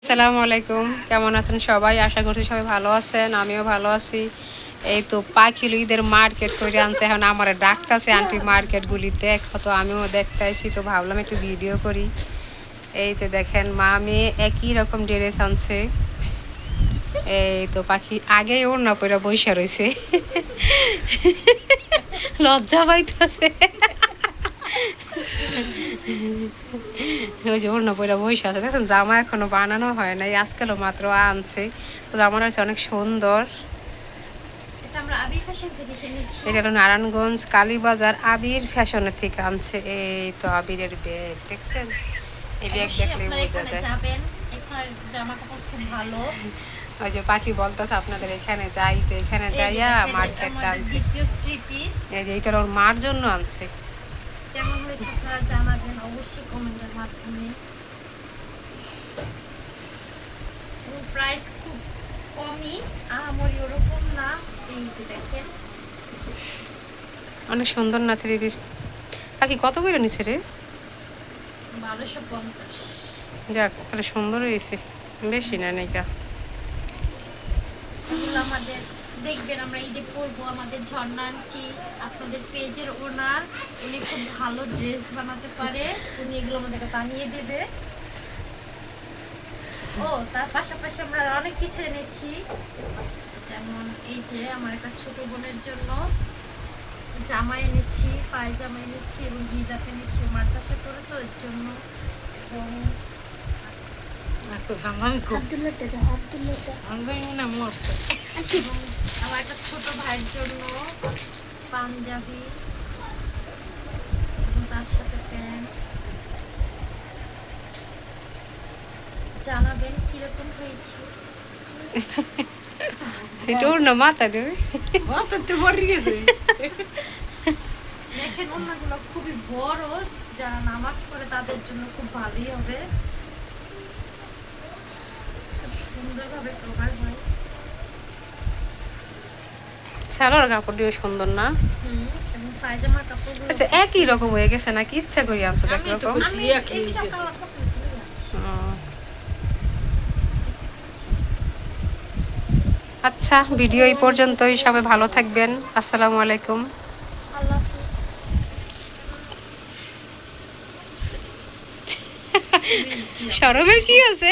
আসসালামু আলাইকুম, কেমন আছেন সবাই? আশা করছি সবাই ভালো আছেন, আমিও ভালো আছি। এই তো পাখিল ঈদের মার্কেট করে আনছে, এখন আমার ডাকতেছে আন্টি মার্কেটগুলি দেখো, তো আমিও দেখতে আইছি, তো ভাবলাম একটু ভিডিও করি। এই যে দেখেন, মা মেয়ে একই রকম ড্রেস আনছে। এই তো পাখি আগেই ওর না পইরা বইসা রয়েছে, লজ্জা পাইতেছে। ওই যে অন্য বইটা বসে আছে, দেখছেন জামা এখনো বানানো হয় নাই, আজকালও মাত্র আনছে। তো জামাটা হচ্ছে অনেক সুন্দর। এটা হলো নারায়ণগঞ্জ কালীবাজার আবির ফ্যাশনের থেকে আনছে। এই তো আবিরের ব্যাগ দেখছেন, এই ব্যাগ দেখলেই বোঝা যায়। ওই যে পাখি বলতেছে আপনাদের এখানে যাই, তো এখানে যাইয়া মার্কেটটা আনতে। এই যে এটা ওর মার জন্য আনছে। কেমন হয়েছে আপনারা জানাবেন অবশ্যই কমেন্টের মাধ্যমে। প্রাইস খুব কমই, আহামরি ওরকম না। এই যে দেখেন, অনেক সুন্দর না থ্রি পিস। পাখি কত করে নিচ্ছে রে? 1250। যাক, তাহলে সুন্দর হয়েছে, বেশি না নাইকা। এগুলো আমাদের দেখবেন আমরা ঈদে পরবো। আমাদের ঝর্ণা আন্টি আপনাদের পেজের ওনার, উনি খুব ভালো ড্রেস বানাতে পারে, উনি এগুলো আমাদেরকে বানিয়ে দেবে। ও তার পাশাপাশি আমরা অনেক কিছু এনেছি, যেমন এই যে আমার একটা ছোট বোনের জন্য জামা এনেছি, পায়জামা এনেছি এবং হিজাব এনেছি, মাদ্রাসা করে তো এর জন্য। এবং আমার একটা ছোট ভাইয়ের জন্য পাঞ্জাবি এবং তার সাথে প্যান্ট। জানাবেন কিরকম হয়েছে। এটা ওর না মাথা দেবে। দেখেন ওনাগুলো খুবই বড়, যারা নামাজ পড়ে তাদের জন্য খুব ভালোই হবে, সুন্দরভাবে কভার হয়। সালোয়ার কাপড় দিয়ে সুন্দর না? এবং পায়জামার কাপড় আচ্ছা, একই রকম হয়ে গেছে নাকি? ইচ্ছা করি আনছো দেখ রকম। আচ্ছা, ভিডিও এই পর্যন্তই, সবাই ভালো থাকবেন। আসসালামু আলাইকুম। শরমের কি আছে?